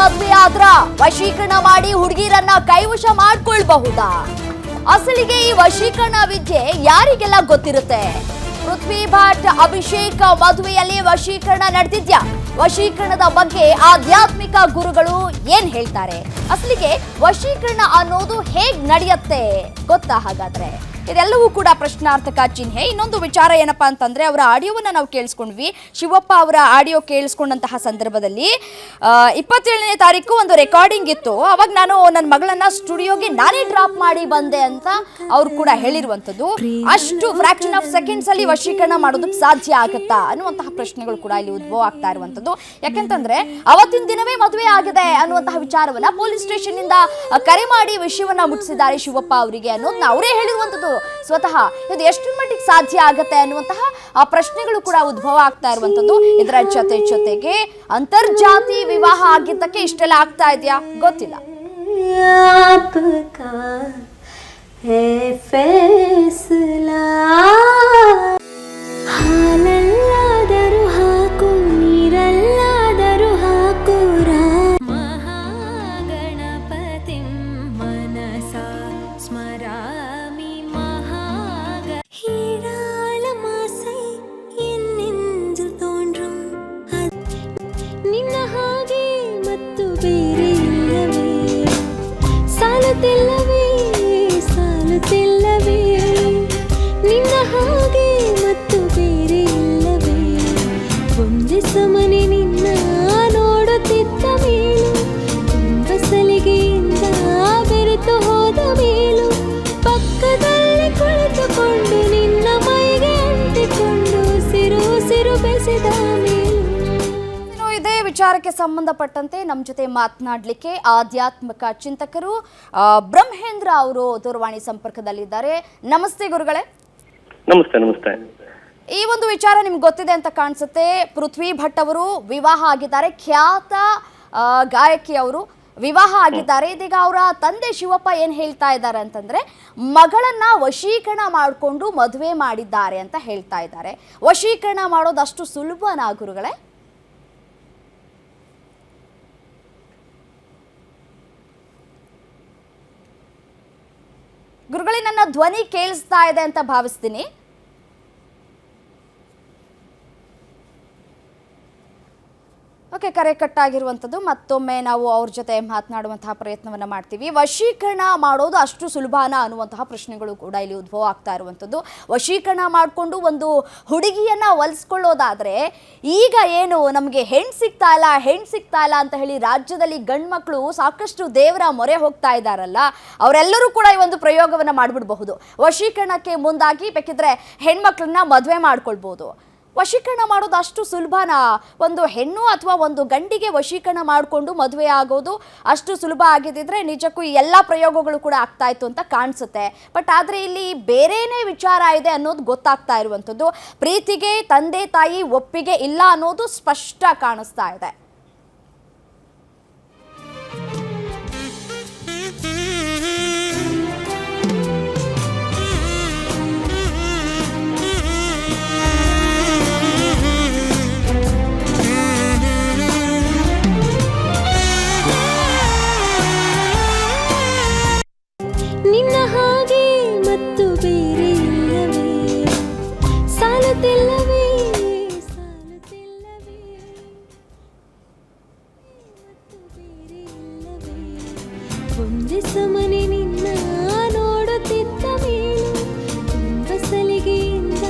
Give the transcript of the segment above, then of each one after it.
ಮದುವೆ ಆದ್ರ ವಶೀಕರಣ ಮಾಡಿ ಹುಡುಗಿರನ್ನ ಕೈವಶ ಮಾಡ್ಕೊಳ್ಬಹುದಾ? ಅಸಲಿಗೆ ಈ ವಶೀಕರಣ ವಿದ್ಯೆ ಯಾರಿಗೆಲ್ಲ ಗೊತ್ತಿರುತ್ತೆ? ಪೃಥ್ವಿ ಭಟ್ ಅಭಿಷೇಕ್ ಮದುವೆಯಲ್ಲಿ ವಶೀಕರಣ ನಡೆದಿದ್ಯಾ? ವಶೀಕರಣದ ಬಗ್ಗೆ ಆಧ್ಯಾತ್ಮಿಕ ಗುರುಗಳು ಏನ್ ಹೇಳ್ತಾರೆ? ಅಸಲಿಗೆ ವಶೀಕರಣ ಅನ್ನೋದು ಹೇಗ್ ನಡೆಯುತ್ತೆ ಗೊತ್ತಾ? ಹಾಗಾದ್ರೆ ಇದೆಲ್ಲವೂ ಕೂಡ ಪ್ರಶ್ನಾರ್ಥಕ ಚಿಹ್ನೆ. ಇನ್ನೊಂದು ವಿಚಾರ ಏನಪ್ಪಾ ಅಂತಂದ್ರೆ, ಅವರ ಆಡಿಯೋವನ್ನ ನಾವು ಕೇಳಿಸ್ಕೊಂಡ್ವಿ. ಶಿವಪ್ಪ ಅವರ ಆಡಿಯೋ ಕೇಳಿಸ್ಕೊಂಡಂತಹ ಸಂದರ್ಭದಲ್ಲಿ 27ನೇ ತಾರೀಕು ಒಂದು ರೆಕಾರ್ಡಿಂಗ್ ಇತ್ತು. ಅವಾಗ ನಾನು ನನ್ನ ಮಗಳನ್ನ ಸ್ಟುಡಿಯೋಗೆ ನಾನೇ ಡ್ರಾಪ್ ಮಾಡಿ ಬಂದೆ ಅಂತ ಅವ್ರು ಕೂಡ ಹೇಳಿರುವಂಥದ್ದು. ಅಷ್ಟು ಫ್ರಾಕ್ಷನ್ ಆಫ್ ಸೆಕೆಂಡ್ಸ್ ಅಲ್ಲಿ ವಶೀಕರಣ ಮಾಡೋದಕ್ಕೆ ಸಾಧ್ಯ ಆಗುತ್ತಾ ಅನ್ನುವಂತಹ ಪ್ರಶ್ನೆಗಳು ಕೂಡ ಇಲ್ಲಿ ಉದ್ಭವ ಆಗ್ತಾ ಇರುವಂಥದ್ದು. ಯಾಕೆಂತಂದ್ರೆ ಅವತ್ತಿನ ದಿನವೇ ಮದುವೆ ಆಗಿದೆ ಅನ್ನುವಂತಹ ವಿಚಾರವನ್ನ ಪೊಲೀಸ್ ಸ್ಟೇಷನ್ ಇಂದ ಕರೆ ಮಾಡಿ ವಿಷಯವನ್ನ ಮುಟ್ಟಿಸಿದ್ದಾರೆ ಶಿವಪ್ಪ ಅವರಿಗೆ ಅನ್ನೋದನ್ನ ಅವರೇ ಹೇಳಿರುವಂಥದ್ದು. ಸ್ವತಃ ಇದು ಎಷ್ಟು ಮಟ್ಟಿಗೆ ಸಾಧ್ಯ ಆಗತ್ತೆ ಅನ್ನುವಂತಹ ಆ ಪ್ರಶ್ನೆಗಳು ಕೂಡ ಉದ್ಭವ ಆಗ್ತಾ ಇರುವಂತದ್ದು. ಇದರ ಜೊತೆಗೆ ಅಂತರ್ಜಾತಿ ವಿವಾಹ ಆಗಿದ್ದಕ್ಕೆ ಇಷ್ಟೆಲ್ಲ ಆಗ್ತಾ ಇದೆಯಾ ಗೊತ್ತಿಲ್ಲ. ಹಾಲಲ್ಲಾದರೂ ಹಾಕು ನೀರಲ್ಲಾದರೂ ಹಾಕು ಮಹಾಗಣಪತಿ ಮನಸ ಸ್ಮರಾಮಿ ஹீராளமாசை என் நெஞ்சில் தோன்றும் ನಿನ್ನ ಹಾಗೆ ಮತ್ತು ಬೇರೆ ಇಲ್ಲವೇ ಸಾಲುತ್ತಿಲ್ಲವೇ ಸಾಲುತ್ತಿಲ್ಲವೇ ನಿನ್ನ ಹಾಗೆ ಮತ್ತು ಬೇರೆ ಇಲ್ಲವೇ ಒಂದೇ ಸಮನೆ ನಿನ್ನ ನೋಡುತ್ತಿದ್ದ ಮೇಲೂ ತುಂಬ ಸಲಿಗೆಯಿಂದ ಬೆರೆತು ಹೋದ ಮೇಲೂ ಪಕ್ಕದಲ್ಲಿ ಕುಳಿತುಕೊಂಡು ನಿನ್ನ ಮೈಗೆ ಅಂಟಿಕೊಂಡು ಸಿರು ಸಿರು ಬೆಸೆದ ಮೇಲೂ. ಇದೇ ವಿಚಾರಕ್ಕೆ ಸಂಬಂಧಪಟ್ಟಂತೆ ನಮ್ಮ ಜೊತೆ ಮಾತನಾಡಲಿಕ್ಕೆ ಆಧ್ಯಾತ್ಮಿಕ ಚಿಂತಕರು ಬ್ರಹ್ಮೇಂದ್ರ ಅವರು ದೂರವಾಣಿ ಸಂಪರ್ಕದಲ್ಲಿದ್ದಾರೆ. ನಮಸ್ತೆ ಗುರುಗಳೇ. ನಮಸ್ತೆ. ನಮಸ್ತೆ. ಈ ಒಂದು ವಿಚಾರ ನಿಮ್ಗೆ ಗೊತ್ತಿದೆ ಅಂತ ಕಾಣಿಸುತ್ತೆ. ಪೃಥ್ವಿ ಭಟ್ ಅವರು ವಿವಾಹ ಆಗಿದ್ದಾರೆ, ಖ್ಯಾತ ಗಾಯಕಿ ಅವರು ವಿವಾಹ ಆಗಿದ್ದಾರೆ. ಇದೀಗ ಅವರ ತಂದೆ ಶಿವಪ್ಪ ಏನ್ ಹೇಳ್ತಾ ಇದ್ದಾರೆ ಅಂತಂದ್ರೆ, ಮಗಳನ್ನ ವಶೀಕರಣ ಮಾಡಿಕೊಂಡು ಮದುವೆ ಮಾಡಿದ್ದಾರೆ ಅಂತ ಹೇಳ್ತಾ ಇದ್ದಾರೆ. ವಶೀಕರಣ ಮಾಡೋದು ಅಷ್ಟು ಸುಲಭನಾ ಗುರುಗಳೇ? ಗುರುಗಳೇ, ನನ್ನ ಧ್ವನಿ ಕೇಳಿಸ್ತಾ ಇದೆ ಅಂತ ಭಾವಿಸ್ತೀನಿ. ಓಕೆ, ಕರೆ ಕಟ್ಟಾಗಿರುವಂಥದ್ದು. ಮತ್ತೊಮ್ಮೆ ನಾವು ಅವ್ರ ಜೊತೆ ಮಾತನಾಡುವಂತಹ ಪ್ರಯತ್ನವನ್ನು ಮಾಡ್ತೀವಿ. ವಶೀಕರಣ ಮಾಡೋದು ಅಷ್ಟು ಸುಲಭನಾ ಅನ್ನುವಂತಹ ಪ್ರಶ್ನೆಗಳು ಕೂಡ ಇಲ್ಲಿ ಉದ್ಭವ ಆಗ್ತಾ ಇರುವಂಥದ್ದು. ವಶೀಕರಣ ಮಾಡಿಕೊಂಡು ಒಂದು ಹುಡುಗಿಯನ್ನ ಒಲಿಸ್ಕೊಳ್ಳೋದಾದ್ರೆ, ಈಗ ಏನು ನಮಗೆ ಹೆಣ್ಣು ಸಿಗ್ತಾ ಇಲ್ಲ ಅಂತ ಹೇಳಿ ರಾಜ್ಯದಲ್ಲಿ ಗಂಡು ಮಕ್ಕಳು ಸಾಕಷ್ಟು ದೇವರ ಮೊರೆ ಹೋಗ್ತಾ ಇದ್ದಾರಲ್ಲ, ಅವರೆಲ್ಲರೂ ಕೂಡ ಈ ಒಂದು ಪ್ರಯೋಗವನ್ನು ಮಾಡಿಬಿಡಬಹುದು. ವಶೀಕರಣಕ್ಕೆ ಮುಂದಾಗಿ ಬೇಕಿದ್ರೆ ಹೆಣ್ಮಕ್ಳನ್ನ ಮದುವೆ ಮಾಡ್ಕೊಳ್ಬೋದು. ವಶೀಕರಣ ಮಾಡೋದು ಅಷ್ಟು ಸುಲಭನಾ? ಒಂದು ಹೆಣ್ಣು ಅಥವಾ ಒಂದು ಗಂಡಿಗೆ ವಶೀಕರಣ ಮಾಡಿಕೊಂಡು ಮದುವೆ ಆಗೋದು ಅಷ್ಟು ಸುಲಭ ಆಗಿದ್ದಿದ್ರೆ ನಿಜಕ್ಕೂ ಈ ಎಲ್ಲ ಪ್ರಯೋಗಗಳು ಕೂಡ ಆಗ್ತಾ ಇತ್ತು ಅಂತ ಕಾಣಿಸುತ್ತೆ. ಬಟ್ ಆದರೆ ಇಲ್ಲಿ ಬೇರೆನೇ ವಿಚಾರ ಇದೆ ಅನ್ನೋದು ಗೊತ್ತಾಗ್ತಾ ಇರುವಂಥದ್ದು. ಪ್ರೀತಿಗೆ ತಂದೆ ತಾಯಿ ಒಪ್ಪಿಗೆ ಇಲ್ಲ ಅನ್ನೋದು ಸ್ಪಷ್ಟ ಕಾಣಿಸ್ತಾ ಇದೆ. ನಿನ್ನ ಹಾಗೆ ಮತ್ತು ಬೇರೆ ಇಲ್ಲವೇ ಸಾಲುತ್ತಿಲ್ಲವೇ ಸಾಲುತ್ತಿಲ್ಲವೇ ಮತ್ತು ಬೇರೆ ಇಲ್ಲವೇ ಒಂದೇ ಸಮನೆ ನಿನ್ನ ನೋಡುತ್ತಿದ್ದ ಮೇಲೂ ತುಂಬ ಸಲಿಗೆಯಿಂದ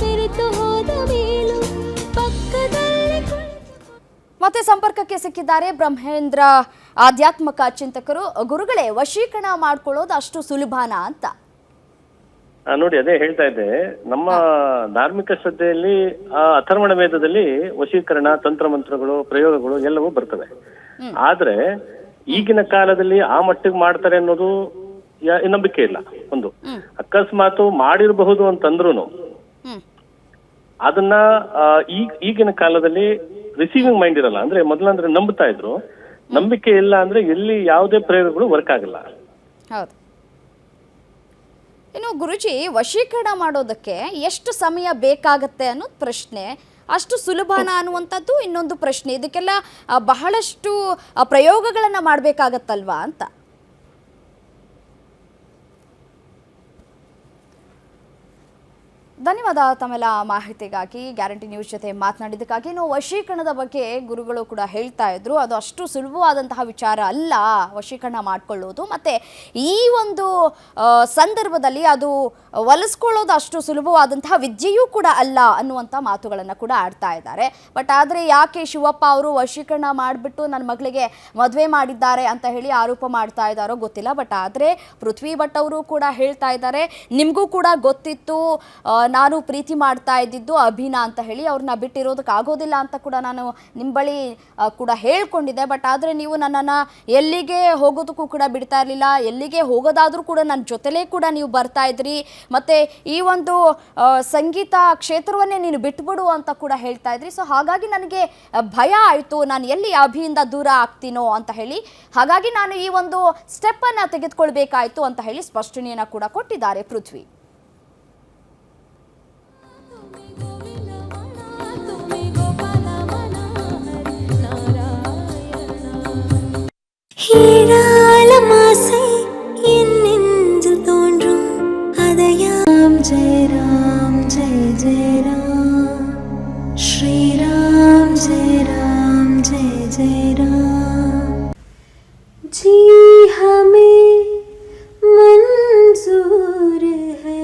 ಬೆರೆತು ಹೋದ ಮೇಲೂ ಪಕ್ಕದಲ್ಲಿ ಮತ್ತೆ ಸಂಪರ್ಕಕ್ಕೆ ಸಿಕ್ಕಿದ್ದಾರೆ ಬ್ರಹ್ಮೇಂದ್ರ, ಆಧ್ಯಾತ್ಮಿಕ ಚಿಂತಕರು. ಗುರುಗಳೇ, ವಶೀಕರಣ ಮಾಡ್ಕೊಳ್ಳೋದು ಅಷ್ಟು ಸುಲಭನಾ ಅಂತ? ನೋಡಿ, ಅದೇ ಹೇಳ್ತಾ ಇದ್ದೆ, ನಮ್ಮ ಧಾರ್ಮಿಕ ಶ್ರದ್ಧೆಯಲ್ಲಿ ಅಥರ್ವಣ ವೇದದಲ್ಲಿ ವಶೀಕರಣ, ತಂತ್ರಮಂತ್ರಗಳು, ಪ್ರಯೋಗಗಳು ಎಲ್ಲವೂ ಬರ್ತವೆ. ಆದ್ರೆ ಈಗಿನ ಕಾಲದಲ್ಲಿ ಆ ಮಟ್ಟಿಗೆ ಮಾಡ್ತಾರೆ ಅನ್ನೋದು ನಂಬಿಕೆ ಇಲ್ಲ. ಒಂದು ಅಕಸ್ಮಾತ್ ಮಾಡಿರಬಹುದು ಅಂತಂದ್ರೂ ಅದನ್ನ ಈಗಿನ ಕಾಲದಲ್ಲಿ ರಿಸೀವಿಂಗ್ ಮೈಂಡ್ ಇರಲ್ಲ. ಅಂದ್ರೆ ಮೊದಲಂದ್ರೆ ನಂಬ್ತಾ ಇದ್ರು, ನಂಬಿಕೆ ಇಲ್ಲ ಅಂದ್ರೆ ಎಲ್ಲಿ ಯಾವುದೇ ಪ್ರಯೋಗಗಳು ವರ್ಕ್ ಆಗಲ್ಲ. ಹೌದು. ಇನ್ನು ಗುರುಜಿ, ವಶೀಕರಣ ಮಾಡೋದಕ್ಕೆ ಎಷ್ಟು ಸಮಯ ಬೇಕಾಗತ್ತೆ ಅನ್ನೋದು ಪ್ರಶ್ನೆ. ಅಷ್ಟು ಸುಲಭನಾ ಅನ್ನುವಂಥದ್ದು ಇನ್ನೊಂದು ಪ್ರಶ್ನೆ. ಇದಕ್ಕೆಲ್ಲ ಬಹಳಷ್ಟು ಪ್ರಯೋಗಗಳನ್ನು ಮಾಡಬೇಕಾಗತ್ತಲ್ವಾ ಅಂತ. ಧನ್ಯವಾದ ತಮ್ಮೆಲ್ಲ ಮಾಹಿತಿಗಾಗಿ, ಗ್ಯಾರಂಟಿ ನ್ಯೂಸ್ ಜೊತೆ ಮಾತನಾಡಿದ್ದಕ್ಕಾಗಿ. ಇನ್ನು ವಶೀಕರಣದ ಬಗ್ಗೆ ಗುರುಗಳು ಕೂಡ ಹೇಳ್ತಾ ಇದ್ರು, ಅದು ಅಷ್ಟು ಸುಲಭವಾದಂತಹ ವಿಚಾರ ಅಲ್ಲ ವಶೀಕರಣ ಮಾಡಿಕೊಳ್ಳೋದು, ಮತ್ತು ಈ ಒಂದು ಸಂದರ್ಭದಲ್ಲಿ ಅದು ಒಲಿಸ್ಕೊಳ್ಳೋದು ಅಷ್ಟು ಸುಲಭವಾದಂತಹ ವಿದ್ಯೆಯೂ ಕೂಡ ಅಲ್ಲ ಅನ್ನುವಂಥ ಮಾತುಗಳನ್ನು ಕೂಡ ಆಡ್ತಾ ಇದ್ದಾರೆ. ಬಟ್ ಆದರೆ ಯಾಕೆ ಶಿವಪ್ಪ ಅವರು ವಶೀಕರಣ ಮಾಡಿಬಿಟ್ಟು ನನ್ನ ಮಗಳಿಗೆ ಮದುವೆ ಮಾಡಿದ್ದಾರೆ ಅಂತ ಹೇಳಿ ಆರೋಪ ಮಾಡ್ತಾ ಇದ್ದಾರೋ ಗೊತ್ತಿಲ್ಲ. ಬಟ್ ಆದರೆ ಪೃಥ್ವಿ ಭಟ್ ಅವರು ಕೂಡ ಹೇಳ್ತಾ ಇದ್ದಾರೆ, ನಿಮಗೂ ಕೂಡ ಗೊತ್ತಿತ್ತು ನಾನು ಪ್ರೀತಿ ಮಾಡ್ತಾ ಇದ್ದಿದ್ದು ಅಭಿನಾ ಅಂತ ಹೇಳಿ, ಅವ್ರನ್ನ ಬಿಟ್ಟಿರೋದಕ್ಕೆ ಆಗೋದಿಲ್ಲ ಅಂತ ಕೂಡ ನಾನು ನಿಮ್ಮ ಬಳಿ ಕೂಡ ಹೇಳ್ಕೊಂಡಿದ್ದೆ. ಬಟ್ ಆದರೆ ನೀವು ನನ್ನನ್ನು ಎಲ್ಲಿಗೆ ಹೋಗೋದಕ್ಕೂ ಕೂಡ ಬಿಡ್ತಾ ಇರಲಿಲ್ಲ, ಎಲ್ಲಿಗೆ ಹೋಗೋದಾದರೂ ಕೂಡ ನನ್ನ ಜೊತೆಲೇ ಕೂಡ ನೀವು ಬರ್ತಾ ಇದ್ರಿ, ಮತ್ತು ಈ ಒಂದು ಸಂಗೀತ ಕ್ಷೇತ್ರವನ್ನೇ ನೀನು ಬಿಟ್ಬಿಡು ಅಂತ ಕೂಡ ಹೇಳ್ತಾ ಇದ್ರಿ. ಸೊ ಹಾಗಾಗಿ ನನಗೆ ಭಯ ಆಯಿತು, ನಾನು ಎಲ್ಲಿ ಅಭಿಯಿಂದ ದೂರ ಆಗ್ತೀನೋ ಅಂತ ಹೇಳಿ, ಹಾಗಾಗಿ ನಾನು ಈ ಒಂದು ಸ್ಟೆಪ್ಪನ್ನು ತೆಗೆದುಕೊಳ್ಬೇಕಾಯಿತು ಅಂತ ಹೇಳಿ ಸ್ಪಷ್ಟನೆಯನ್ನು ಕೂಡ ಕೊಟ್ಟಿದ್ದಾರೆ ಪೃಥ್ವಿ. ஹீராளமாசை என் நெஞ்சில் தோன்றும் அதயாம் ஜெய ராம் ஜெய ஜெய ராம் ஸ்ரீராம் ஜெய ராம் ஜெய ஜெய ராம் जी हमें मंजूर है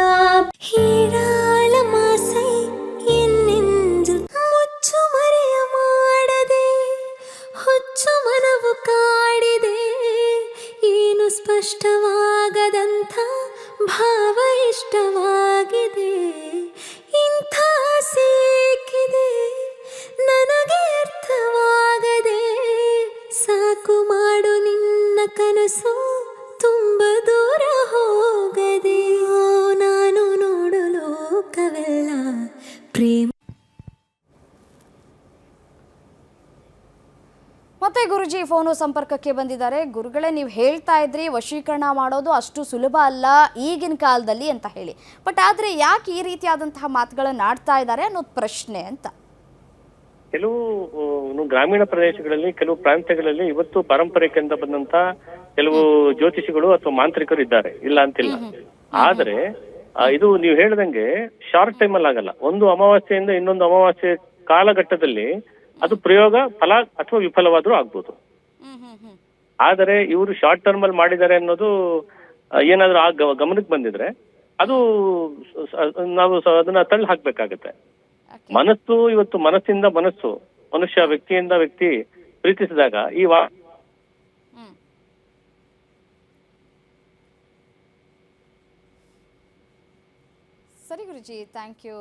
आप ಹೀರಾಳಮಾಸೈ ಎನ್ ನೆಂಜು ಮುಚ್ಚು ಮರೆಯ ಮಾಡದೆ ಹುಚ್ಚು ಮನವು ಕಾಡಿದೆ ಏನು ಸ್ಪಷ್ಟವಾಗದಂಥ ಭಾವ ಇಷ್ಟವಾಗಿದೆ ಇಂಥ ಸೇಕಿದೆ ನನಗೆ ಅರ್ಥವಾಗದೆ ಸಾಕು ಮಾಡು ನಿನ್ನ ಕನಸು ತುಂಬ ದೂರ ಹೋಗದೆ ನಾನು ನೋಡು ಲೋಕವೆಲ್ಲ ಪ್ರೇಮ. ಮತ್ತೆ ಗುರುಜಿ ಫೋನು ಸಂಪರ್ಕಕ್ಕೆ ಬಂದಿದ್ದಾರೆ. ಗುರುಗಳೇ, ನೀವು ಹೇಳ್ತಾ ಇದ್ರಿ ವಶೀಕರಣ ಮಾಡೋದು ಅಷ್ಟು ಸುಲಭ ಅಲ್ಲ ಈಗಿನ ಕಾಲದಲ್ಲಿ ಅಂತ ಹೇಳಿ, ಬಟ್ ಆದರೆ ಯಾಕೆ ಈ ರೀತಿಯಾದಂತಹ ಮಾತುಗಳನ್ನು ಆಡ್ತಾ ಇದ್ದಾರೆ ಅನ್ನೋದು ಪ್ರಶ್ನೆ ಅಂತ. ಕೆಲವು ಗ್ರಾಮೀಣ ಪ್ರದೇಶಗಳಲ್ಲಿ, ಕೆಲವು ಪ್ರಾಂತ್ಯಗಳಲ್ಲಿ ಇವತ್ತು ಪಾರಂಪರಿಕದಿಂದ ಬಂದಂತ ಕೆಲವು ಜ್ಯೋತಿಷಿಗಳು ಅಥವಾ ಮಾಂತ್ರಿಕರು ಇದ್ದಾರೆ, ಇಲ್ಲ ಅಂತಿಲ್ಲ. ಆದ್ರೆ ಇದು ನೀವು ಹೇಳ್ದಂಗೆ ಶಾರ್ಟ್ ಟೈಮ್ ಅಲ್ಲಿ ಆಗಲ್ಲ. ಒಂದು ಅಮಾವಾಸ್ಯೆಯಿಂದ ಇನ್ನೊಂದು ಅಮಾವಾಸ್ಯೆ ಕಾಲಘಟ್ಟದಲ್ಲಿ ಅದು ಪ್ರಯೋಗ ಫಲ ಅಥವಾ ವಿಫಲವಾದ್ರೂ ಆಗ್ಬೋದು. ಆದರೆ ಇವರು ಶಾರ್ಟ್ ಟರ್ಮ್ ಅಲ್ಲಿ ಮಾಡಿದ್ದಾರೆ ಅನ್ನೋದು ಏನಾದ್ರೂ ಆ ಗಮನಕ್ಕೆ ಬಂದಿದ್ರೆ ಅದು ನಾವು ಅದನ್ನ ತಳ್ಳಿ ಹಾಕ್ಬೇಕಾಗತ್ತೆ. ಮನಸ್ಸು ಇವತ್ತು ಮನಸ್ಸಿಂದ ಮನಸ್ಸು, ಮನುಷ್ಯ ವ್ಯಕ್ತಿಯಿಂದ ವ್ಯಕ್ತಿ ಪ್ರೀತಿಸಿದಾಗ ಈ ಸರಿ ಗುರುಜಿ, ಥ್ಯಾಂಕ್ ಯು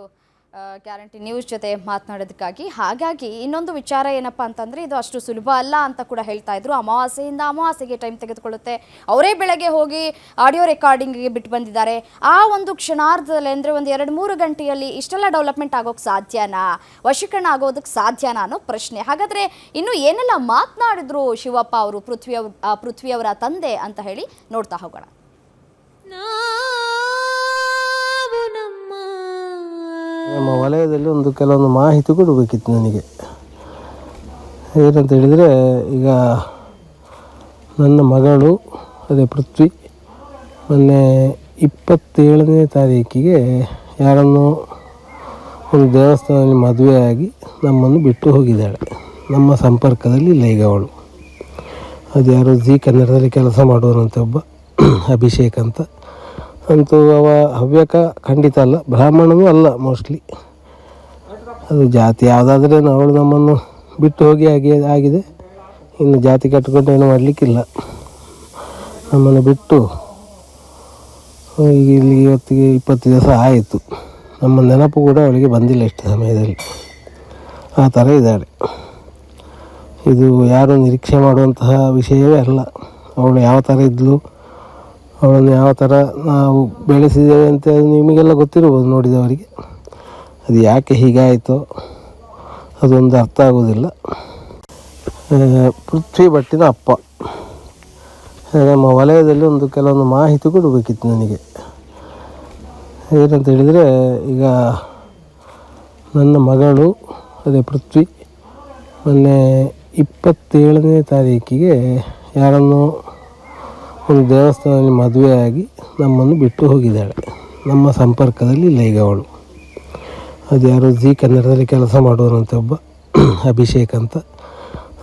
ಗ್ಯಾರಂಟಿ ನ್ಯೂಸ್ ಜೊತೆ ಮಾತನಾಡೋದಕ್ಕಾಗಿ. ಹಾಗಾಗಿ ಇನ್ನೊಂದು ವಿಚಾರ ಏನಪ್ಪ ಅಂತಂದರೆ, ಇದು ಅಷ್ಟು ಸುಲಭ ಅಲ್ಲ ಅಂತ ಕೂಡ ಹೇಳ್ತಾ ಇದ್ರು. ಅಮಾವಾಸ್ಯೆಯಿಂದ ಅಮಾವಾಸ್ಯೆಗೆ ಟೈಮ್ ತೆಗೆದುಕೊಳ್ಳುತ್ತೆ. ಅವರೇ ಬೆಳಗ್ಗೆ ಹೋಗಿ ಆಡಿಯೋ ರೆಕಾರ್ಡಿಂಗಿಗೆ ಬಿಟ್ಟು ಬಂದಿದ್ದಾರೆ. ಆ ಒಂದು ಕ್ಷಣಾರ್ಧದಲ್ಲಿ ಅಂದರೆ ಒಂದು 2-3 ಗಂಟೆಯಲ್ಲಿ ಇಷ್ಟೆಲ್ಲ ಡೆವಲಪ್ಮೆಂಟ್ ಆಗೋಕ್ಕೆ ಸಾಧ್ಯನಾ, ವಶೀಕರಣ ಆಗೋದಕ್ಕೆ ಸಾಧ್ಯನಾ ಅನ್ನೋ ಪ್ರಶ್ನೆ. ಹಾಗಾದರೆ ಇನ್ನು ಏನೆಲ್ಲ ಮಾತನಾಡಿದ್ರು ಶಿವಪ್ಪ ಅವರು, ಪೃಥ್ವಿಯವರ ತಂದೆ ಅಂತ ಹೇಳಿ ನೋಡ್ತಾ ಹೋಗೋಣ. ನಮ್ಮ ವಲಯದಲ್ಲಿ ಒಂದು ಕೆಲವೊಂದು ಮಾಹಿತಿ ಕೊಡಬೇಕಿತ್ತು ನನಗೆ. ಏನಂತ ಹೇಳಿದರೆ, ಈಗ ನನ್ನ ಮಗಳು ಅದೇ ಪೃಥ್ವಿ ಮೊನ್ನೆ 27ನೇ ತಾರೀಕಿಗೆ ಯಾರನ್ನು ಒಂದು ದೇವಸ್ಥಾನದಲ್ಲಿ ಮದುವೆಯಾಗಿ ನಮ್ಮನ್ನು ಬಿಟ್ಟು ಹೋಗಿದ್ದಾಳೆ. ನಮ್ಮ ಸಂಪರ್ಕದಲ್ಲಿ ಇಲ್ಲ ಈಗ ಅವಳು. ಅದು ಯಾರು ಜಿ ಕನ್ನಡದಲ್ಲಿ ಕೆಲಸ ಮಾಡುವಂಥ ಒಬ್ಬ ಅಭಿಷೇಕ್ ಅಂತ. ಅಂತೂ ಅವ ಹವ್ಯಕ ಖಂಡಿತ ಅಲ್ಲ, ಬ್ರಾಹ್ಮಣನೂ ಅಲ್ಲ ಮೋಸ್ಟ್ಲಿ. ಅದು ಜಾತಿ ಯಾವುದಾದ್ರೂ ಅವಳು ನಮ್ಮನ್ನು ಬಿಟ್ಟು ಹೋಗಿ ಆಗಿದೆ. ಇನ್ನು ಜಾತಿ ಕಟ್ಟಿಕೊಂಡು ಏನು ಮಾಡಲಿಕ್ಕಿಲ್ಲ. ನಮ್ಮನ್ನು ಬಿಟ್ಟು ಇಲ್ಲಿ ಇವತ್ತಿಗೆ 20 ದಿವಸ ಆಯಿತು. ನಮ್ಮ ನೆನಪು ಕೂಡ ಅವಳಿಗೆ ಬಂದಿಲ್ಲ ಇಷ್ಟು ಸಮಯದಲ್ಲಿ. ಆ ಥರ ಇದ್ದಾಳೆ. ಇದು ಯಾರು ನಿರೀಕ್ಷೆ ಮಾಡುವಂತಹ ವಿಷಯವೇ ಅಲ್ಲ. ಅವಳು ಯಾವ ಥರ ಇದ್ಲು, ಅವಳನ್ನು ಯಾವ ಥರ ನಾವು ಬೆಳೆಸಿದ್ದೇವೆ ಅಂತ ನಿಮಗೆಲ್ಲ ಗೊತ್ತಿರ್ಬೋದು ನೋಡಿದವರಿಗೆ. ಅದು ಯಾಕೆ ಹೀಗಾಯಿತೋ ಅದೊಂದು ಅರ್ಥ ಆಗೋದಿಲ್ಲ. ಪೃಥ್ವಿ ಭಟ್ಟಿನ ಅಪ್ಪ ನಮ್ಮ ವಲಯದಲ್ಲಿ ಒಂದು ಕೆಲವೊಂದು ಮಾಹಿತಿ ಕೊಡಬೇಕಿತ್ತು ನನಗೆ. ಏನಂತ ಹೇಳಿದರೆ, ಈಗ ನನ್ನ ಮಗಳು ಅದೇ ಪೃಥ್ವಿ ಮೊನ್ನೆ 27ನೇ ತಾರೀಕಿಗೆ ಯಾರನ್ನು ಒಂದು ದೇವಸ್ಥಾನದಲ್ಲಿ ಮದುವೆಯಾಗಿ ನಮ್ಮನ್ನು ಬಿಟ್ಟು ಹೋಗಿದ್ದಾಳೆ. ನಮ್ಮ ಸಂಪರ್ಕದಲ್ಲಿ ಇಲ್ಲ ಈಗ ಅವಳು. ಅದು ಯಾರು ಜಿ ಕನ್ನಡದಲ್ಲಿ ಕೆಲಸ ಮಾಡುವನಂತೆ ಒಬ್ಬ ಅಭಿಷೇಕ್ ಅಂತ.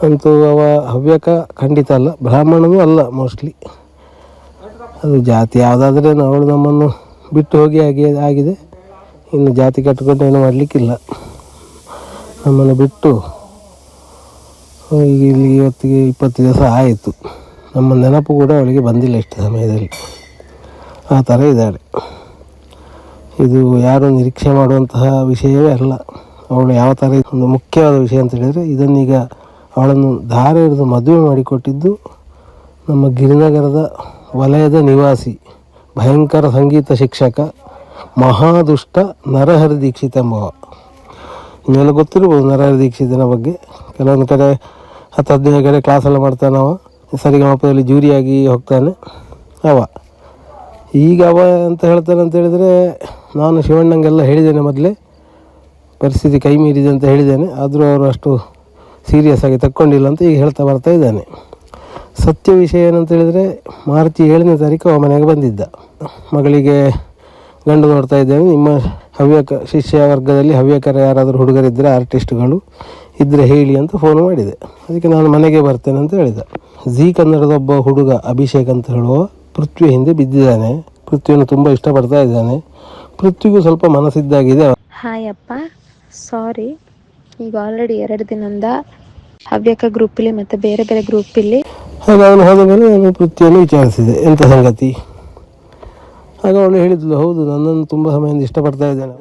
ಅಂತೂ ಅವ ಹವ್ಯಕ ಖಂಡಿತ ಅಲ್ಲ, ಬ್ರಾಹ್ಮಣನೂ ಅಲ್ಲ ಮೋಸ್ಟ್ಲಿ. ಅದು ಜಾತಿ ಯಾವುದಾದ್ರೂ ಅವಳು ನಮ್ಮನ್ನು ಬಿಟ್ಟು ಹೋಗಿ ಆಗಿದೆ. ಇನ್ನು ಜಾತಿ ಕಟ್ಟಿಕೊಂಡು ಏನು ಮಾಡಲಿಕ್ಕಿಲ್ಲ. ನಮ್ಮನ್ನು ಬಿಟ್ಟು ಇಲ್ಲಿ ಇವತ್ತಿಗೆ 20 ದಿವಸ ಆಯಿತು. ನಮ್ಮ ನೆನಪು ಕೂಡ ಅವಳಿಗೆ ಬಂದಿಲ್ಲ ಇಷ್ಟು ಸಮಯದಲ್ಲಿ. ಆ ಥರ ಇದ್ದಾಳೆ. ಇದು ಯಾರು ನಿರೀಕ್ಷೆ ಮಾಡುವಂತಹ ವಿಷಯವೇ ಅಲ್ಲ. ಅವಳು ಯಾವ ಥರ ಒಂದು ಮುಖ್ಯವಾದ ವಿಷಯ ಅಂತ ಹೇಳಿದರೆ, ಇದನ್ನೀಗ ಅವಳನ್ನು ಧಾರೆ ಹಿಡಿದು ಮದುವೆ ಮಾಡಿಕೊಟ್ಟಿದ್ದು ನಮ್ಮ ಗಿರಿನಗರದ ವಲಯದ ನಿವಾಸಿ, ಭಯಂಕರ ಸಂಗೀತ ಶಿಕ್ಷಕ, ಮಹಾದುಷ್ಟ ನರಹರಿ ದೀಕ್ಷಿತ್ ಎಂಬವ. ನಿಮ್ಮೆಲ್ಲ ಗೊತ್ತಿರ್ಬೋದು ನರಹರಿ ದೀಕ್ಷಿತನ ಬಗ್ಗೆ. ಕೆಲವೊಂದು ಕಡೆ 10-15 ಕಡೆ ಕ್ಲಾಸೆಲ್ಲ ಮಾಡ್ತಾನೆ ಅವ. ಸರಿಗಮಪದಲ್ಲಿ ಜೂರಿಯಾಗಿ ಹೋಗ್ತಾನೆ ಅವ. ಈಗ ಅವ ಅಂತ ಹೇಳ್ತಾನೆ ಅಂತ ಹೇಳಿದರೆ, ನಾನು ಶಿವಣ್ಣಂಗೆಲ್ಲ ಹೇಳಿದ್ದೇನೆ ಮೊದಲೇ, ಪರಿಸ್ಥಿತಿ ಕೈ ಮೀರಿದೆ ಅಂತ ಹೇಳಿದ್ದೇನೆ. ಆದರೂ ಅವರು ಅಷ್ಟು ಸೀರಿಯಸ್ ಆಗಿ ತಕ್ಕೊಂಡಿಲ್ಲ ಅಂತ ಈಗ ಹೇಳ್ತಾ ಬರ್ತಾ ಇದ್ದಾನೆ. ಸತ್ಯ ವಿಷಯ ಏನಂತ ಹೇಳಿದರೆ, ಮಾರ್ಚ್ 7ನೇ ತಾರೀಕು ಅವ ಮನೆಗೆ ಬಂದಿದ್ದ. ಮಗಳಿಗೆ ಗಂಡು ನೋಡ್ತಾ ಇದ್ದೇನೆ, ನಿಮ್ಮ ಹವ್ಯಕ ಶಿಷ್ಯ ವರ್ಗದಲ್ಲಿ ಹವ್ಯಕರ ಯಾರಾದರೂ ಹುಡುಗರಿದ್ದರೆ, ಆರ್ಟಿಸ್ಟ್ಗಳು ಇದ್ದರೆ ಹೇಳಿ ಅಂತ ಫೋನ್ ಮಾಡಿದೆ. ಅದಕ್ಕೆ ನಾನು ಮನೆಗೆ ಬರ್ತೇನೆ ಅಂತ ಹೇಳಿದ. ಜಿ ಕನ್ನಡದ ಒಬ್ಬ ಹುಡುಗ ಅಭಿಷೇಕ್ ಅಂತ ಹೇಳುವ ಪೃಥ್ವಿ ಹಿಂದೆ ಬಿದ್ದಿದ್ದಾನೆ. ಪೃಥ್ವಿಯನ್ನು ತುಂಬ ಇಷ್ಟಪಡ್ತಾ ಇದ್ದಾನೆ. ಪೃಥ್ವಿಗೂ ಸ್ವಲ್ಪ ಮನಸ್ಸಿದ್ದಾಗಿದೆ. ಹಾಯ್ ಅಪ್ಪ, ಸಾರಿ. ಈಗ ಆಲ್ರೆಡಿ 2 ದಿನದಿಂದ ಹವ್ಯಕ ಗ್ರೂಪಲ್ಲಿ ಮತ್ತು ಬೇರೆ ಬೇರೆ ಗ್ರೂಪಲ್ಲಿ. ಆಗ ಅವನು ಹೋದ ಮೇಲೆ ನಾನು ಪೃಥ್ವಿಯನ್ನು ವಿಚಾರಿಸಿದೆ, ಎಂಥ ಸಂಗತಿ. ಆಗ ಅವಳು ಹೇಳಿದ್ಲು, ಹೌದು, ನನ್ನನ್ನು ತುಂಬ ಸಮಯದಿಂದ ಇಷ್ಟಪಡ್ತಾ ಇದ್ದಾನೆ.